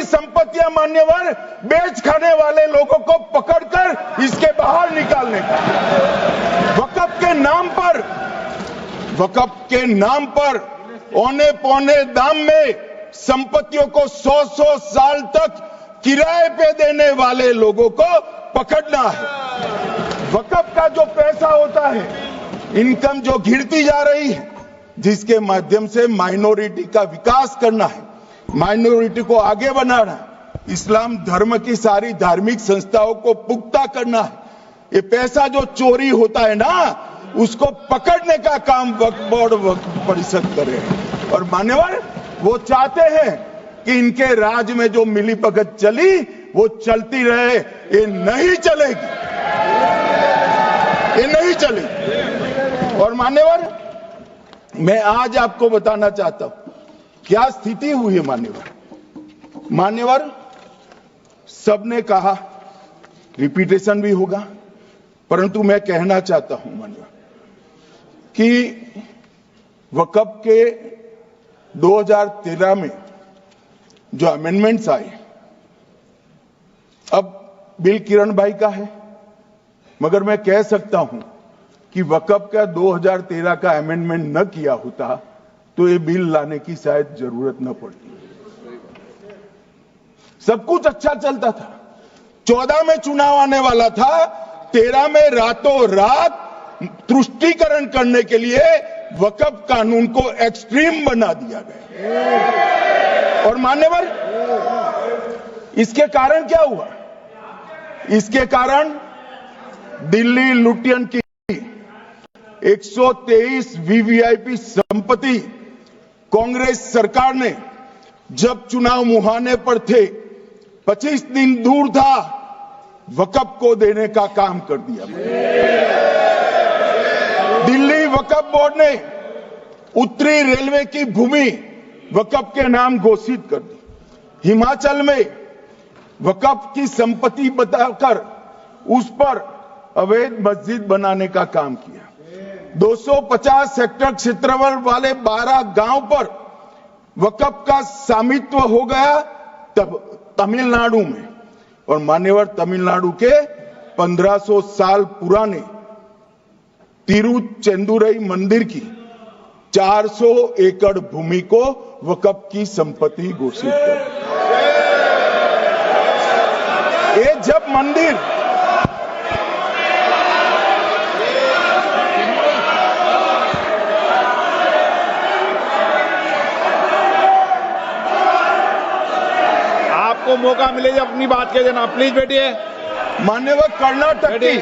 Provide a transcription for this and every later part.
संपत्तियां मान्यवर बेच खाने वाले लोगों को पकड़कर इसके बाहर निकालने का, वक्फ के नाम पर औने पौने दाम में संपत्तियों को 100 साल तक किराए पे देने वाले लोगों को पकड़ना है। वक्फ का जो पैसा होता है, इनकम जो गिरती जा रही है, जिसके माध्यम से माइनॉरिटी का विकास करना है, माइनॉरिटी को आगे बढ़ाना है, इस्लाम धर्म की सारी धार्मिक संस्थाओं को पुख्ता करना है। ये पैसा जो चोरी होता है ना, उसको पकड़ने का काम वक्फ बोर्ड वक्फ परिषद करे। और मान्यवर वो चाहते हैं कि इनके राज में जो मिलीभगत चली वो चलती रहे, ये नहीं चलेगी, ये नहीं चलेगी। और मान्यवर मैं आज आपको बताना चाहता हूं क्या स्थिति हुई है। मान्यवर सबने कहा, रिपीटेशन भी होगा, परंतु मैं कहना चाहता हूं मान्यवर कि वक्फ के 2013 में जो अमेंडमेंट्स आए, अब बिल किरण भाई का है, मगर मैं कह सकता हूं कि वक्फ का 2013 का अमेंडमेंट न किया होता तो ये बिल लाने की शायद जरूरत न पड़ती। सब कुछ अच्छा चलता था, 14 में चुनाव आने वाला था, 13 में रातों रात तुष्टीकरण करने के लिए वक्फ कानून को एक्सट्रीम बना दिया गया। और मान्यवर इसके कारण क्या हुआ? इसके कारण दिल्ली लुटियन की 123 वीवीआईपी संपत्ति कांग्रेस सरकार ने जब चुनाव मुहाने पर थे, 25 दिन दूर था, वक्फ को देने का काम कर दिया। दिल्ली वक्फ बोर्ड ने उत्तरी रेलवे की भूमि वक्फ के नाम घोषित कर दी। हिमाचल में वक्फ की संपत्ति बताकर उस पर अवैध मस्जिद बनाने का काम किया। 250 हेक्टेयर क्षेत्रफल वाले 12 गांव पर वक्फ का स्वामित्व हो गया तब तमिलनाडु में। और मान्यवर तमिलनाडु के 1500 साल पुराने तिरुचेंदुरई मंदिर की 400 एकड़ भूमि को वक्फ की संपत्ति घोषित कर। ये जब मंदिर आपको मौका मिले जब अपनी बात कह देना, प्लीज बैठिए। मान्यवर कर्नाटक की,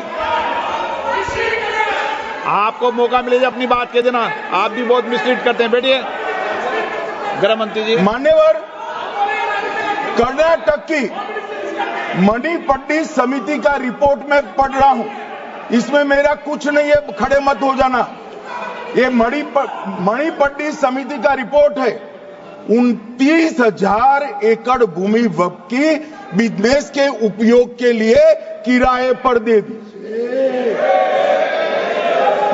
आपको मौका मिले जब अपनी बात कह देना, आप भी बहुत मिसलीड करते हैं, बैठिए। गृह मंत्री जी। मान्यवर कर्नाटक की मणिपट्टी समिति का रिपोर्ट मैं पढ़ रहा हूं, इसमें मेरा कुछ नहीं है, खड़े मत हो जाना। ये मणिपट्टी समिति का रिपोर्ट है। 29,000 एकड़ भूमि वक्फ की बिजनेस के उपयोग के लिए किराए पर दे दी।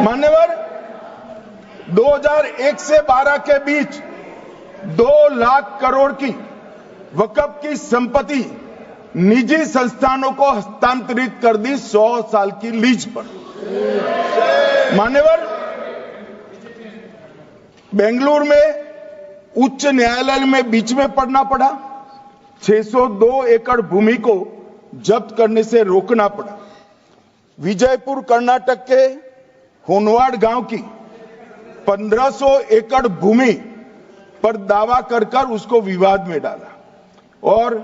मान्यवर 2001 से 12 के बीच 2 लाख करोड़ की वक्फ की संपत्ति निजी संस्थानों को हस्तांतरित कर दी 100 साल की लीज पर। मान्यवर बेंगलुरु में उच्च न्यायालय में बीच में पढ़ना पड़ा, 602 एकड़ भूमि को जब्त करने से रोकना पड़ा। विजयपुर कर्नाटक के होनवाड़ गांव की 1500 एकड़ भूमि पर दावा कर उसको विवाद में डाला और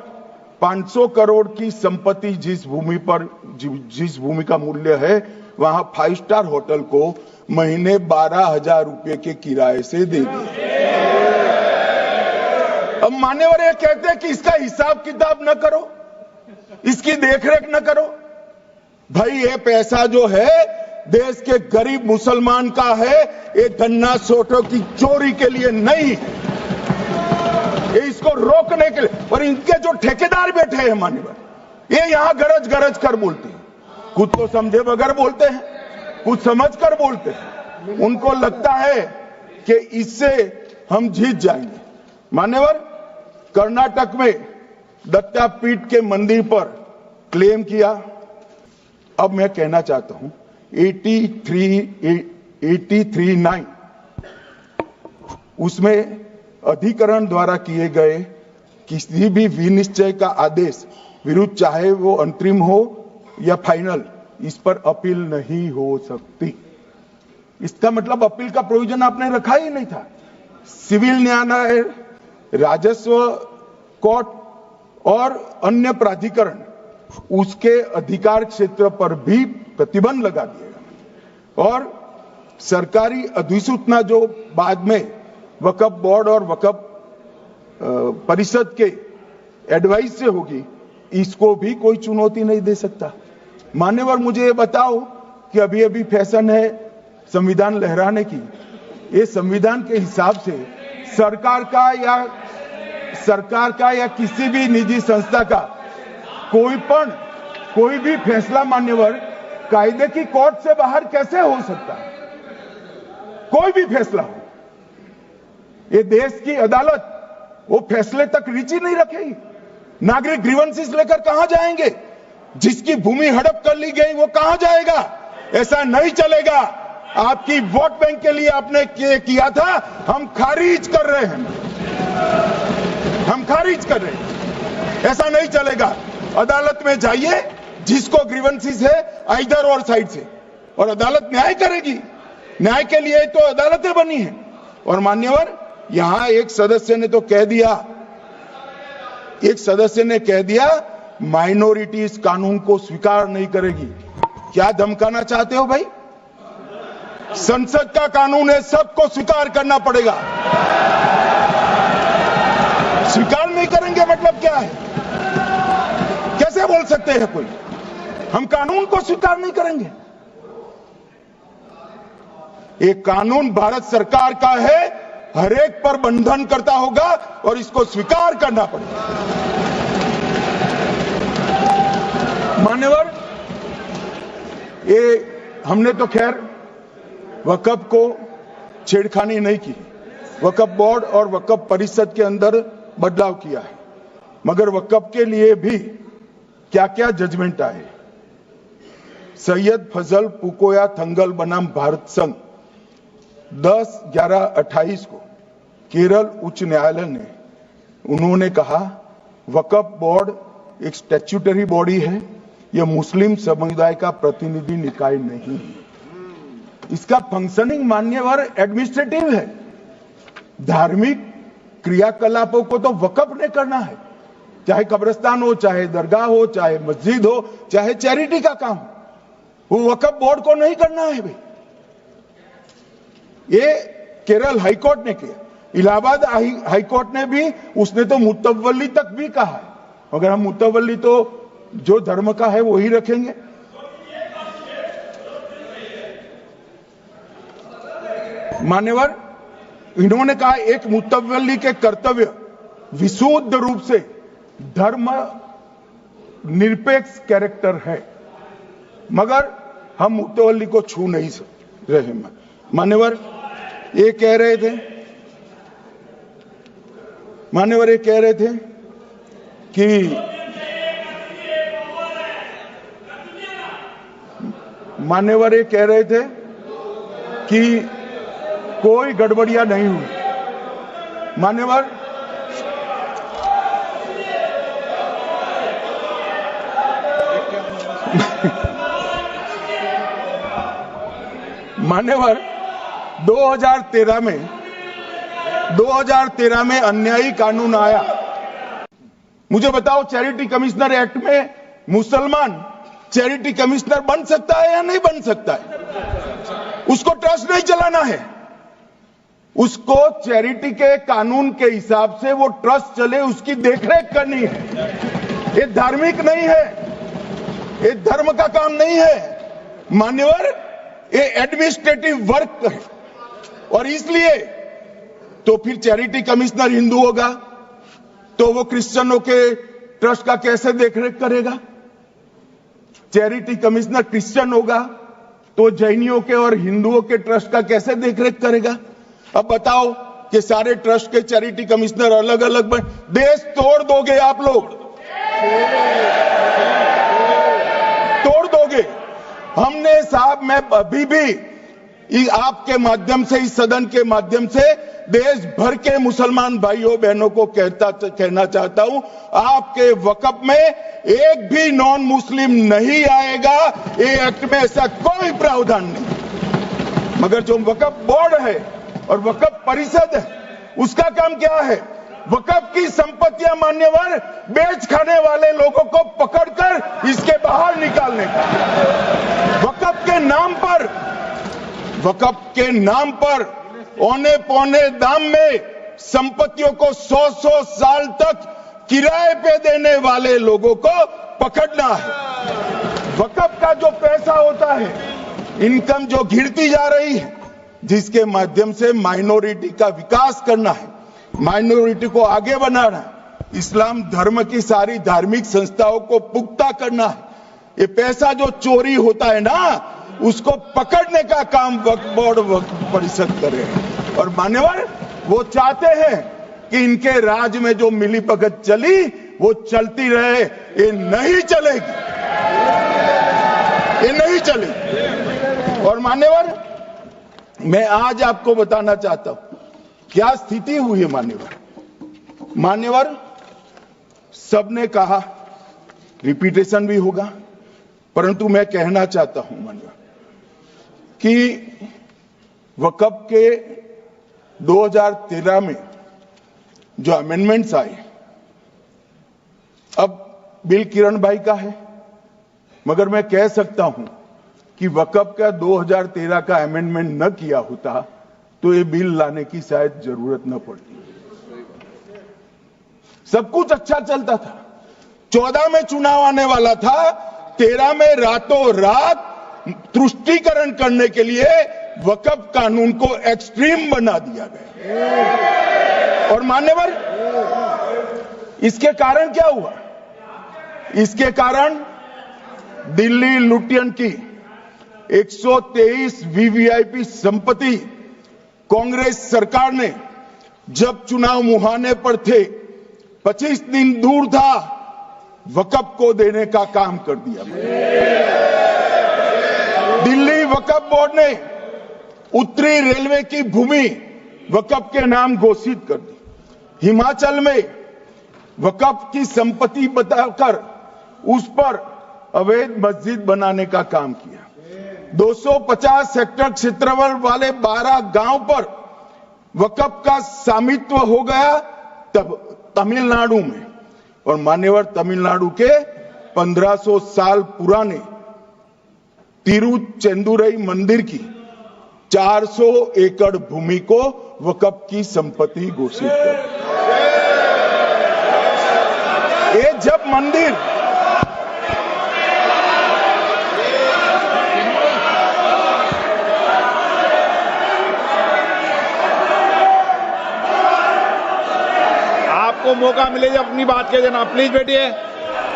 500 करोड़ की संपत्ति जिस भूमि का मूल्य है, वहां 5 स्टार होटल को महीने 12,000 रुपए के किराए से दे दिया। अब मान्यवर ये कहते हैं कि इसका हिसाब किताब न करो, इसकी देखरेख न करो। भाई ये पैसा जो है देश के गरीब मुसलमान का है, ये गन्ना सोटों की चोरी के लिए नहीं, ये इसको रोकने के लिए। और इनके जो ठेकेदार बैठे हैं मान्यवर, ये यहां गरज कर बोलते हैं, खुद तो समझे बगैर बोलते हैं, कुछ समझ कर बोलते हैं। उनको लगता है कि इससे हम जीत जाएंगे। मान्यवर कर्नाटक में दत्तापीठ के मंदिर पर क्लेम किया। अब मैं कहना चाहता हूं 83(9) उसमें अधिकरण द्वारा किए गए किसी भी विनिश्चय का आदेश विरुद्ध, चाहे वो अंतरिम हो या फाइनल, इस पर अपील नहीं हो सकती। इसका मतलब अपील का प्रोविजन आपने रखा ही नहीं था। सिविल न्यायालय, राजस्व कोर्ट और अन्य प्राधिकरण उसके अधिकार क्षेत्र पर भी प्रतिबंध लगा दिया और सरकारी अधिसूचना जो बाद में वक्फ बोर्ड और वक्फ परिषद के एडवाइस से होगी, इसको भी कोई चुनौती नहीं दे सकता। मान्यवर, मुझे ये बताओ कि अभी अभी फैशन है संविधान लहराने की। ये संविधान के हिसाब से सरकार का या किसी भी निजी संस्था का कोई भी फैसला मान्यवर कायदे की कोर्ट से बाहर कैसे हो सकता है? कोई भी फैसला हो, ये देश की अदालत वो फैसले तक रुचि नहीं रखेगी। नागरिक ग्रीवेंसेस लेकर कहां जाएंगे? जिसकी भूमि हड़प कर ली गई वो कहां जाएगा? ऐसा नहीं चलेगा। आपकी वोट बैंक के लिए आपने किया था, हम खारिज कर रहे हैं, हम खारिज कर रहे हैं। ऐसा नहीं चलेगा। अदालत में जाइए, जिसको ग्रीवेंसेस है इधर और साइड से, और अदालत न्याय करेगी। न्याय के लिए तो अदालतें बनी हैं। और मान्यवर, यहां एक सदस्य ने कह दिया माइनॉरिटी इस कानून को स्वीकार नहीं करेगी। क्या धमकाना चाहते हो भाई? संसद का कानून है, सबको स्वीकार करना पड़ेगा। स्वीकार नहीं करेंगे मतलब क्या है? कैसे बोल सकते हैं कोई हम कानून को स्वीकार नहीं करेंगे? ये कानून भारत सरकार का है, हर एक पर बंधन करता होगा और इसको स्वीकार करना पड़ेगा। मान्यवर, ये हमने तो खैर वक्फ को छेड़खानी नहीं की। वक्फ बोर्ड और वक्फ परिषद के अंदर बदलाव किया है, मगर वक्फ के लिए भी क्या क्या जजमेंट आए। सैयद फजल पुकोया थंगल बनाम भारत संघ 10/11/28 को केरल उच्च न्यायालय ने उन्होंने कहा वक्फ बोर्ड एक स्टैट्यूटरी बॉडी है, यह मुस्लिम समुदाय का प्रतिनिधि निकाय नहीं है। इसका फंक्शनिंग मान्यवर एडमिनिस्ट्रेटिव है। धार्मिक क्रियाकलापों को तो वक्फ ने करना है, चाहे कब्रिस्तान हो, चाहे दरगाह हो, चाहे मस्जिद हो, चाहे चैरिटी का काम, वो वक्फ बोर्ड को नहीं करना है भाई। ये केरल हाईकोर्ट ने किया। इलाहाबाद हाईकोर्ट ने भी, उसने तो मुतवल्ली तक भी कहा है। अगर हम मुतवल्ली तो जो धर्म का है वही रखेंगे। मान्यवर, इन्होंने कहा एक मुतवल्ली के कर्तव्य विशुद्ध रूप से धर्म निरपेक्ष कैरेक्टर है, मगर हम मुतवल्ली को छू नहीं रहे। मान्यवर ये कह रहे थे कि मान्यवर ये कह रहे थे कि कोई गड़बड़ियां नहीं हुई। मान्यवर, मान्यवर 2013 में अन्यायी कानून आया। मुझे बताओ, चैरिटी कमिश्नर एक्ट में मुसलमान चैरिटी कमिश्नर बन सकता है या नहीं बन सकता है? उसको ट्रस्ट नहीं चलाना है, उसको चैरिटी के कानून के हिसाब से वो ट्रस्ट चले, उसकी देखरेख करनी है। ये धार्मिक नहीं है, ये धर्म का काम नहीं है मान्यवर, ये एडमिनिस्ट्रेटिव वर्क है। और इसलिए तो फिर चैरिटी कमिश्नर हिंदू होगा तो वो क्रिश्चियनों के ट्रस्ट का कैसे देखरेख करेगा? चैरिटी कमिश्नर क्रिश्चियन होगा तो जैनियों के और हिंदुओं के ट्रस्ट का कैसे देखरेख करेगा? अब बताओ कि सारे ट्रस्ट के चैरिटी कमिश्नर अलग अलग देश तोड़ दोगे आप लोग। तोड़ दोगे। हमने साहब, मैं अभी भी आपके माध्यम से, इस सदन के माध्यम से देश भर के मुसलमान भाइयों बहनों को कहना चाहता हूं, आपके वक्फ में एक भी नॉन मुस्लिम नहीं आएगा। ये एक्ट में ऐसा कोई प्रावधान नहीं। मगर जो वक्फ बोर्ड है और वक्फ परिषद है, उसका काम क्या है? वक्फ की संपत्तियां मान्यवर बेच खाने वाले लोगों को पकड़कर इसके बाहर निकालने का। वक्फ के नाम पर औने पौने दाम में संपत्तियों को 100 साल तक किराए पे देने वाले लोगों को पकड़ना है। वक्फ का जो पैसा होता है, इनकम जो गिरती जा रही है, जिसके माध्यम से माइनॉरिटी का विकास करना है, माइनॉरिटी को आगे बढ़ाना है, इस्लाम धर्म की सारी धार्मिक संस्थाओं को पुख्ता करना है। ये पैसा जो चोरी होता है ना, उसको पकड़ने का काम वक्फ बोर्ड, वक्फ परिषद करे। और मान्यवर, वो चाहते हैं कि इनके राज में जो मिलीभगत चली वो चलती रहे। ये नहीं चलेगी, ये नहीं चलेगी। और मान्यवर, मैं आज आपको बताना चाहता हूं क्या स्थिति हुई है। मान्यवर, सबने कहा, रिपीटेशन भी होगा, परंतु मैं कहना चाहता हूं मान्यवर कि वक्फ के 2013 में जो अमेंडमेंट्स आए, अब बिल किरण भाई का है, मगर मैं कह सकता हूं कि वक्फ का 2013 का अमेंडमेंट न किया होता तो ये बिल लाने की शायद जरूरत न पड़ती। सब कुछ अच्छा चलता था। 14 में चुनाव आने वाला था, 13 में रातों रात तुष्टीकरण करने के लिए वक्फ कानून को एक्सट्रीम बना दिया गया। और मान्यवर, इसके कारण क्या हुआ? इसके कारण दिल्ली लुटियन की 123 वीवीआईपी संपत्ति कांग्रेस सरकार ने जब चुनाव मुहाने पर थे, 25 दिन दूर था, वक्फ को देने का काम कर दिया। दिल्ली वक्फ बोर्ड ने उत्तरी रेलवे की भूमि वक्फ के नाम घोषित कर दी। हिमाचल में वक्फ की संपत्ति बताकर उस पर अवैध मस्जिद बनाने का काम किया। 250 हेक्टेयर क्षेत्रफल वाले 12 गांव पर वक्फ का स्वामित्व हो गया तब तमिलनाडु में। और मान्यवर, तमिलनाडु के 1500 साल पुराने तिरुचेंदुरई मंदिर की 400 एकड़ भूमि को वक्फ की संपत्ति घोषित कर। ये जब मंदिर आपको मौका मिले जब अपनी बात कह देना, प्लीज बैठिए।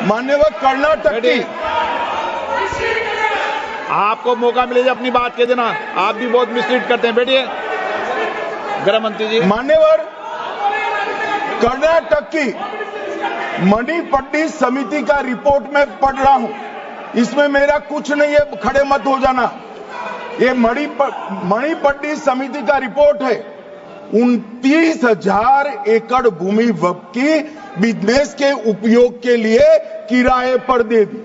मान्यवर, कर्नाटक की, आपको मौका मिले जब अपनी बात कह देना, आप भी बहुत मिसलीड करते हैं। बैठिए गृह मंत्री जी। मान्यवर, कर्नाटक की मणिपट्टी समिति का रिपोर्ट में पढ़ रहा हूं, इसमें मेरा कुछ नहीं है, खड़े मत हो जाना। ये मणिपट्टी समिति का रिपोर्ट है। 29,000 एकड़ भूमि वक्फ की बिजनेस के उपयोग के लिए किराए पर दे दी।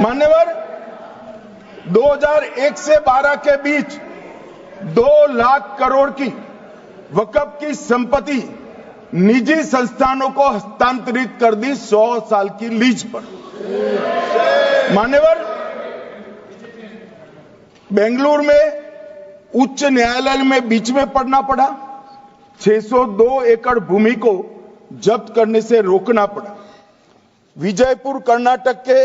मान्यवर, 2001 से 12 के बीच 2 लाख करोड़ की वक्फ की संपत्ति निजी संस्थानों को हस्तांतरित कर दी 100 साल की लीज पर। मान्यवर, बेंगलुरु में उच्च न्यायालय में बीच में पढ़ना पड़ा, 602 एकड़ भूमि को जब्त करने से रोकना पड़ा। विजयपुर कर्नाटक के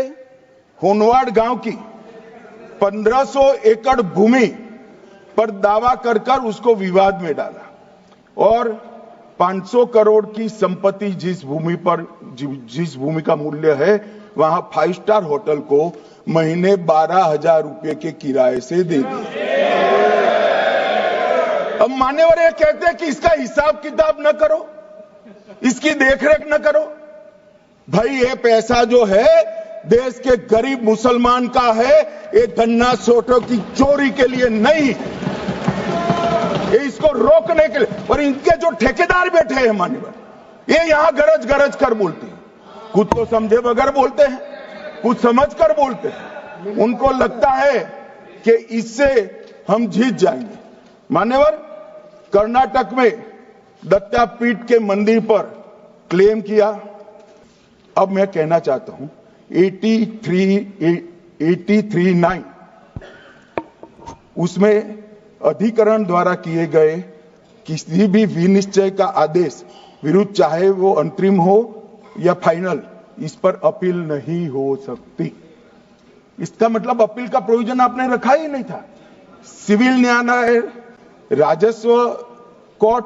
होनवाड़ गांव की 1500 एकड़ भूमि पर दावा कर उसको विवाद में डाला और 500 करोड़ की संपत्ति जिस भूमि का मूल्य है, वहां 5 स्टार होटल को महीने 12,000 रुपए के किराए से दे दिया। अब मान्यवर ये कहते हैं कि इसका हिसाब किताब न करो। इसकी देखरेख न करो। भाई ये पैसा जो है देश के गरीब मुसलमान का है, ये गन्ना सोटों की चोरी के लिए नहीं, ये इसको रोकने के लिए। और इनके जो ठेकेदार बैठे हैं मान्यवर, ये यहां गरज गरज कर बोलते हैं, खुद तो समझे बगैर बोलते हैं, कुछ समझ कर बोलते हैं। उनको लगता है कि इससे हम जीत जाएंगे। मान्यवर, कर्नाटक में दत्तापीठ के मंदिर पर क्लेम किया। अब मैं कहना चाहता हूं 83(9) उसमें अधिकरण द्वारा किए गए किसी भी विनिश्चय का आदेश विरुद्ध, चाहे वो अंतरिम हो या फाइनल, इस पर अपील नहीं हो सकती। इसका मतलब अपील का प्रोविजन आपने रखा ही नहीं था। सिविल न्यायालय, राजस्व कोर्ट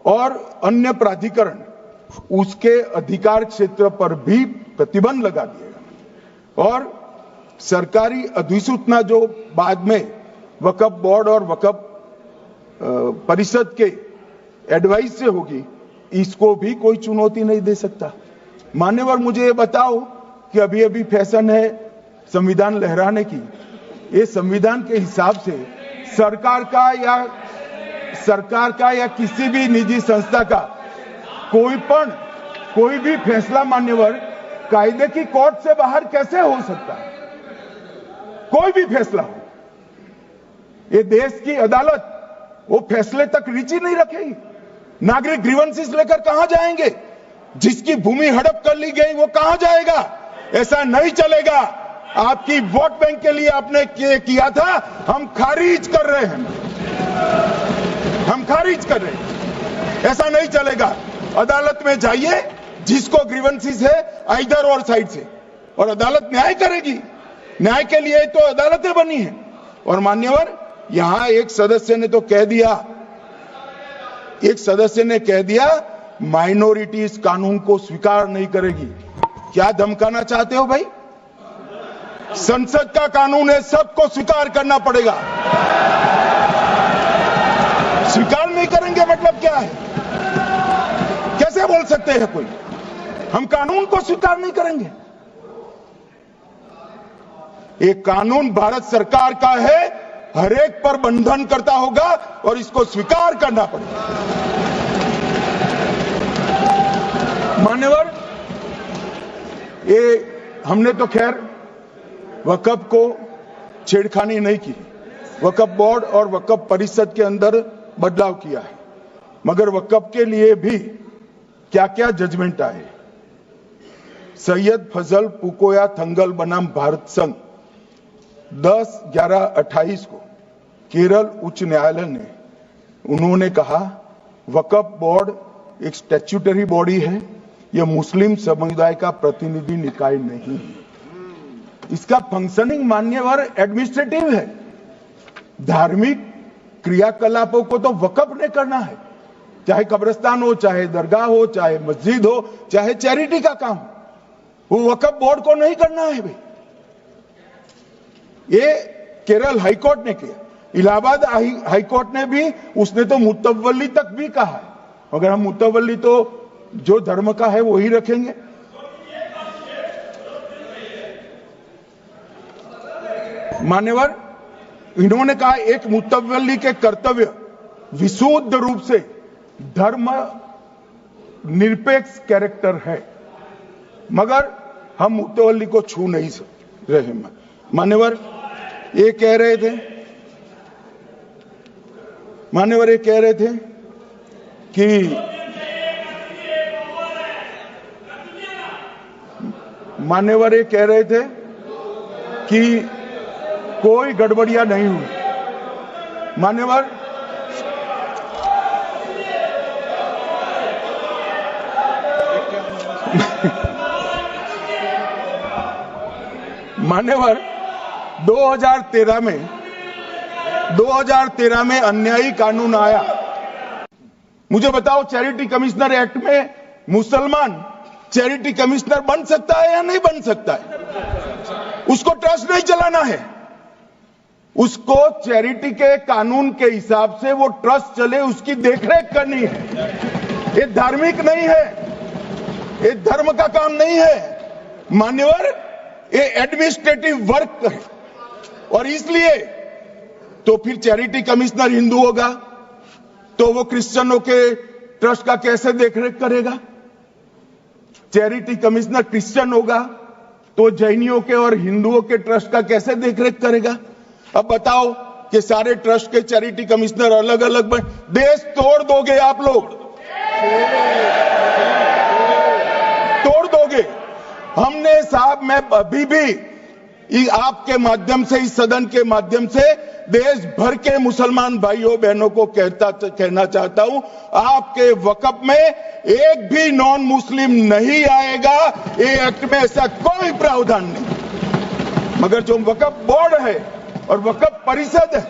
और अन्य प्राधिकरण उसके अधिकार क्षेत्र पर भी प्रतिबंध लगा दिएगा। और सरकारी अधिसूचना जो बाद में वक्फ बोर्ड और वक्फ परिषद के एडवाइस से होगी, इसको भी कोई चुनौती नहीं दे सकता। मान्यवर, मुझे ये बताओ कि अभी अभी फैशन है संविधान लहराने की, ये संविधान के हिसाब से सरकार का या किसी भी निजी संस्था का कोई भी फैसला मान्यवर कायदे की कोर्ट से बाहर कैसे हो सकता है? कोई भी फैसला हो, ये देश की अदालत वो फैसले तक रुचि नहीं रखेगी। नागरिक ग्रीवेंसेस लेकर कहां जाएंगे? जिसकी भूमि हड़प कर ली गई वो कहां जाएगा? ऐसा नहीं चलेगा। आपकी वोट बैंक के लिए आपने किया था, हम खारिज कर रहे हैं, हम खारिज कर रहे हैं। ऐसा नहीं चलेगा। अदालत में जाइए, जिसको ग्रीवेंसेस है इधर और साइड से, और अदालत न्याय करेगी। न्याय के लिए तो अदालतें बनी हैं। और मान्यवर, यहां एक सदस्य ने कह दिया माइनॉरिटी इस कानून को स्वीकार नहीं करेगी। क्या धमकाना चाहते हो भाई? संसद का कानून है, सबको स्वीकार करना पड़ेगा। स्वीकार नहीं करेंगे मतलब क्या है? कैसे बोल सकते हैं कोई? हम कानून को स्वीकार नहीं करेंगे। ये कानून भारत सरकार का है, हर एक पर बंधन करता होगा और इसको स्वीकार करना पड़ेगा। मान्यवर, ये हमने तो खैर वक्फ को छेड़खानी नहीं की। वक्फ बोर्ड और वक्फ परिषद के अंदर बदलाव किया है, मगर वक्फ के लिए भी क्या क्या जजमेंट आए। सैयद फजल पुकोया थंगल बनाम भारत संघ 10/11/28 को केरल उच्च न्यायालय ने उन्होंने कहा वक्फ बोर्ड एक स्टैट्यूटरी बॉडी है, यह मुस्लिम समुदाय का प्रतिनिधि निकाय नहीं है। इसका फंक्शनिंग मान्यवर एडमिनिस्ट्रेटिव है। धार्मिक क्रियाकलापों को तो वक्फ ने करना है, चाहे कब्रिस्तान हो, चाहे दरगाह हो, चाहे मस्जिद हो, चाहे चैरिटी का काम, वो वक्फ बोर्ड को नहीं करना है भाई। ये केरल हाईकोर्ट ने किया। इलाहाबाद हाईकोर्ट ने भी, उसने तो मुतवल्ली तक भी कहा है। अगर हम मुतवल्ली तो जो धर्म का है वही रखेंगे। मान्यवर, इन्होंने कहा एक मुतवल्ली के कर्तव्य विशुद्ध रूप से धर्म निरपेक्ष कैरेक्टर है, मगर हम मुतवल्ली को छू नहीं रहे। मान्यवर ये कह रहे थे कि मान्यवर ये कह रहे थे कि कोई गड़बड़ियां नहीं हुई। मान्यवर, मान्यवर 2013 में अन्यायी कानून आया। मुझे बताओ, चैरिटी कमिश्नर एक्ट में मुसलमान चैरिटी कमिश्नर बन सकता है या नहीं बन सकता है? उसको ट्रस्ट नहीं चलाना है, उसको चैरिटी के कानून के हिसाब से वो ट्रस्ट चले, उसकी देखरेख करनी है। ये धार्मिक नहीं है, ये धर्म का काम नहीं है मान्यवर, ये एडमिनिस्ट्रेटिव वर्क है। और इसलिए तो फिर चैरिटी कमिश्नर हिंदू होगा तो वो क्रिश्चियनों के ट्रस्ट का कैसे देखरेख करेगा? चैरिटी कमिश्नर क्रिश्चियन होगा तो जैनियों के और हिंदुओं के ट्रस्ट का कैसे देखरेख करेगा? अब बताओ कि सारे ट्रस्ट के चैरिटी कमिश्नर अलग अलग बन, देश तोड़ दोगे आप लोग, तोड़ दोगे। हमने साहब, मैं अभी भी आपके माध्यम से, इस सदन के माध्यम से देश भर के मुसलमान भाइयों बहनों को कहना चाहता हूं, आपके वक्फ में एक भी नॉन मुस्लिम नहीं आएगा। ये एक्ट में ऐसा कोई प्रावधान नहीं। मगर जो वक्फ बोर्ड है और वक्फ परिषद है,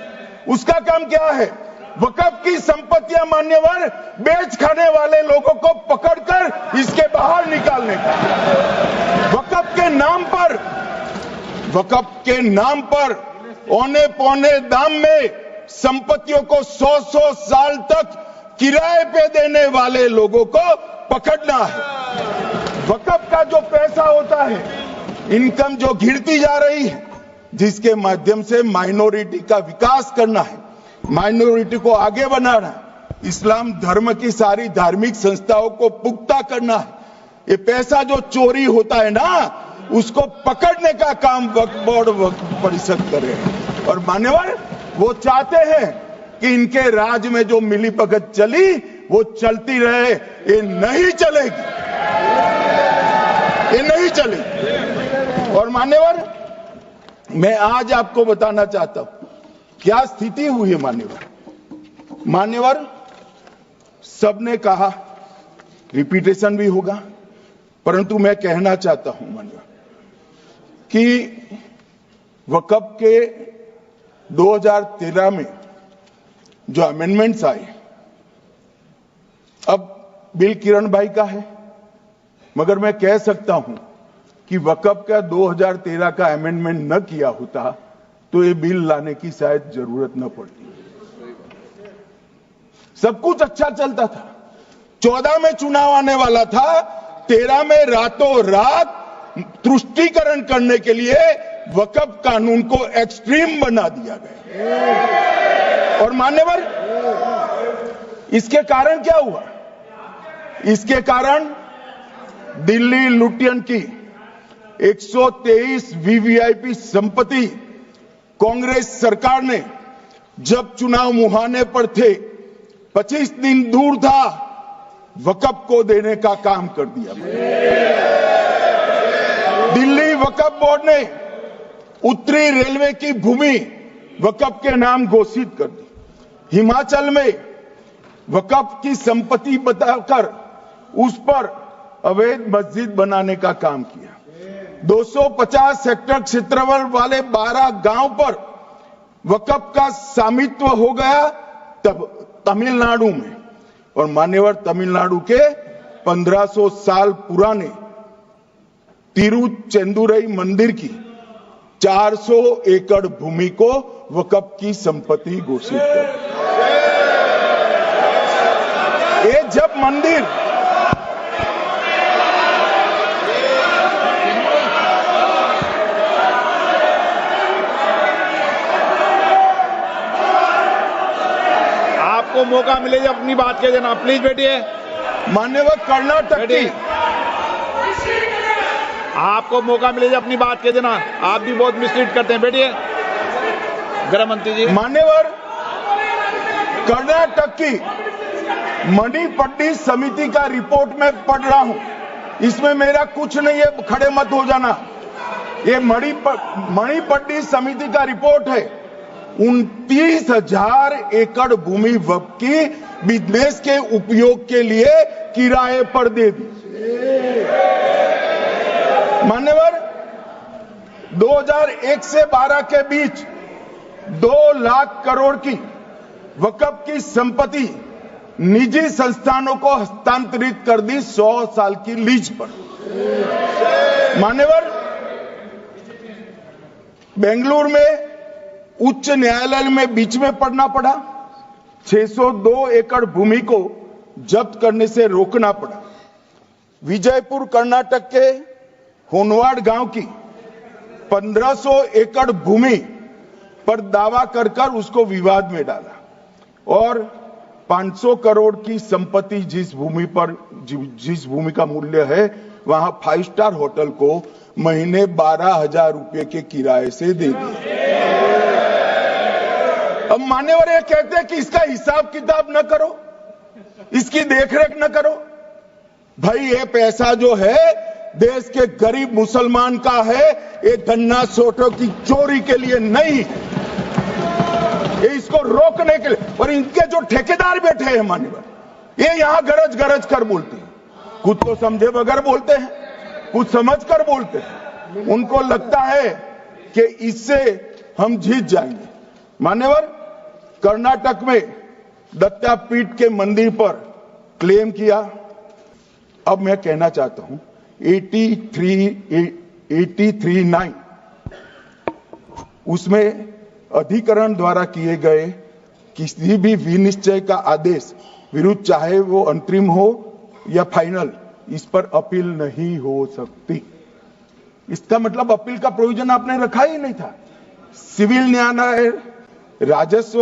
उसका काम क्या है? वक्फ की संपत्तियां मान्यवर बेच खाने वाले लोगों को पकड़कर इसके बाहर निकालने का। वक्फ के नाम पर औने पौने दाम में संपत्तियों को 100-100 साल तक किराए पे देने वाले लोगों को पकड़ना है। वक्फ का जो पैसा होता है, इनकम जो गिरती जा रही है, जिसके माध्यम से माइनॉरिटी का विकास करना है, माइनॉरिटी को आगे बढ़ाना है, इस्लाम धर्म की सारी धार्मिक संस्थाओं को पुख्ता करना है। ये पैसा जो चोरी होता है ना, उसको पकड़ने का काम वक्फ बोर्ड, वक्फ परिषद करे। और मान्यवर, वो चाहते हैं कि इनके राज में जो मिलीभगत चली वो चलती रहे। ये नहीं चलेगी, ये नहीं चलेगी। और मान्यवर, मैं आज आपको बताना चाहता हूं क्या स्थिति हुई है मान्यवर। सबने कहा, रिपीटेशन भी होगा, परंतु मैं कहना चाहता हूं मान्यवर कि वक्फ के 2013 में जो अमेंडमेंट्स आए, अब बिल किरण भाई का है, मगर मैं कह सकता हूं कि वक्फ का 2013 का अमेंडमेंट न किया होता तो ये बिल लाने की शायद जरूरत न पड़ती। सब कुछ अच्छा चलता था। 14 में चुनाव आने वाला था, 13 में रातों रात तुष्टीकरण करने के लिए वक्फ कानून को एक्सट्रीम बना दिया गया। और मान्यवर, इसके कारण क्या हुआ? इसके कारण दिल्ली लुटियन की 123 वीवीआईपी संपत्ति कांग्रेस सरकार ने जब चुनाव मुहाने पर थे, 25 दिन दूर था, वक्फ को देने का काम कर दिया। दिल्ली वक्फ बोर्ड ने उत्तरी रेलवे की भूमि वक्फ के नाम घोषित कर दी। हिमाचल में वक्फ की संपत्ति बताकर उस पर अवैध मस्जिद बनाने का काम किया। 250 हेक्टेयर क्षेत्रफल वाले 12 गांव पर वक्फ का स्वामित्व हो गया तब तमिलनाडु में। और मान्यवर, तमिलनाडु के 1500 साल पुराने तिरुचेंदुरई मंदिर की 400 एकड़ भूमि को वक्फ की संपत्ति घोषित कर। ये जब मंदिर आपको मौका मिले जब अपनी बात कह देना, प्लीज बैठिए। मान्यवर, कर्नाटक की, आपको मौका मिले जब अपनी बात कह देना, आप भी बहुत मिसलीड करते हैं। बैठिए गृह मंत्री जी। मान्यवर, कर्नाटक की मणिपट्टी समिति का रिपोर्ट में पढ़ रहा हूं, इसमें मेरा कुछ नहीं है, खड़े मत हो जाना। ये मणिपट्टी समिति का रिपोर्ट है। 29,000 एकड़ भूमि वक्फ की बिजनेस के उपयोग के लिए किराए पर दे दी। मान्यवर, 2001 से 12 के बीच 2 लाख करोड़ की वक्फ की संपत्ति निजी संस्थानों को हस्तांतरित कर दी 100 साल की लीज पर। मान्यवर, बेंगलुरु में उच्च न्यायालय में बीच में पढ़ना पड़ा, 602 एकड़ भूमि को जब्त करने से रोकना पड़ा। विजयपुर कर्नाटक के होनवाड़ गांव की 1500 एकड़ भूमि पर दावा कर उसको विवाद में डाला और 500 करोड़ की संपत्ति जिस भूमि का मूल्य है वहां 5 स्टार होटल को महीने 12,000 रुपए के किराए से दे दिया। अब मान्यवर ये कहते हैं कि इसका हिसाब किताब न करो, इसकी देखरेख न करो। भाई ये पैसा जो है देश के गरीब मुसलमान का है, ये गन्ना सोटों की चोरी के लिए नहीं, ये इसको रोकने के लिए। और इनके जो ठेकेदार बैठे हैं मान्यवर, ये यहां गरज गरज कर बोलते हैं, खुद को समझे बगैर बोलते हैं, कुछ समझ कर बोलते हैं। उनको लगता है कि इससे हम जीत जाएंगे। मान्यवर, कर्नाटक में दत्तापीठ के मंदिर पर क्लेम किया। अब मैं कहना चाहता हूं 83(9) उसमें अधिकरण द्वारा किए गए किसी भी विनिश्चय का आदेश विरुद्ध, चाहे वो अंतरिम हो या फाइनल, इस पर अपील नहीं हो सकती। इसका मतलब अपील का प्रोविजन आपने रखा ही नहीं था। सिविल न्यायालय, राजस्व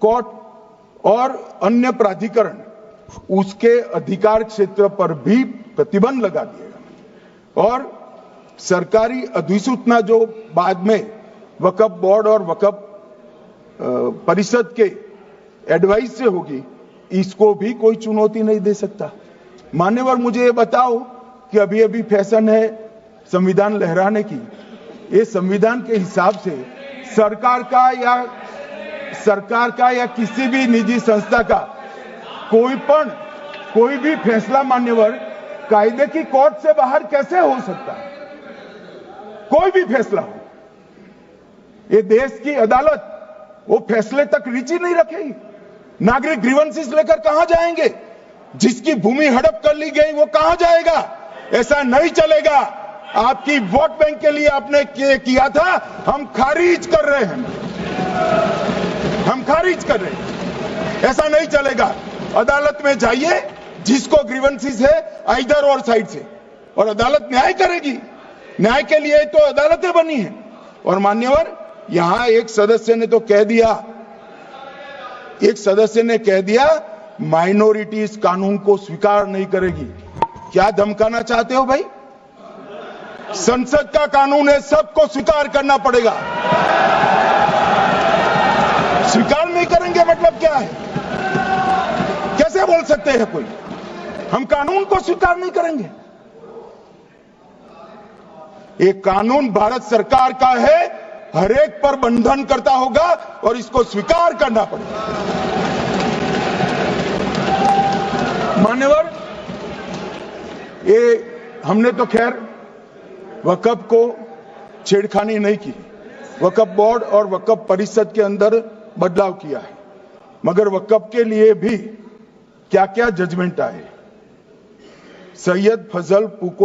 कोर्ट और अन्य प्राधिकरण उसके अधिकार क्षेत्र पर भी प्रतिबंध लगा दिएगा। और सरकारी अधिसूचना जो बाद में वक्फ बोर्ड और वक्फ परिषद के एडवाइस से होगी, इसको भी कोई चुनौती नहीं दे सकता। मान्यवर, मुझे ये बताओ कि अभी अभी फैशन है संविधान लहराने की। ये संविधान के हिसाब से सरकार का या किसी भी निजी संस्था का कोई भी फैसला मान्यवर कायदे की कोर्ट से बाहर कैसे हो सकता है? कोई भी फैसला हो, ये देश की अदालत वो फैसले तक रुचि नहीं रखेगी। नागरिक ग्रीवेंसेस लेकर कहां जाएंगे? जिसकी भूमि हड़प कर ली गई वो कहां जाएगा? ऐसा नहीं चलेगा। आपकी वोट बैंक के लिए आपने किया था, हम खारिज कर रहे हैं, हम खारिज कर रहे हैं। ऐसा नहीं चलेगा। अदालत में जाइए, जिसको ग्रीवेंसेस है इधर और साइड से, और अदालत न्याय करेगी। न्याय के लिए तो अदालतें बनी हैं। और मान्यवर, यहां एक सदस्य ने कह दिया माइनॉरिटी इस कानून को स्वीकार नहीं करेगी। क्या धमकाना चाहते हो भाई? संसद का कानून है, सबको स्वीकार करना पड़ेगा। स्वीकार नहीं करेंगे मतलब क्या है? कैसे बोल सकते हैं कोई? हम कानून को स्वीकार नहीं करेंगे। ये कानून भारत सरकार का है, हर एक पर बंधन करता होगा और इसको स्वीकार करना पड़ेगा। मान्यवर, ये हमने तो खैर वक्फ को छेड़खानी नहीं की, वक्फ बोर्ड और वक्फ परिषद के अंदर बदलाव किया है, मगर वक्फ के लिए भी क्या क्या जजमेंट आए। सैयद फजल पुको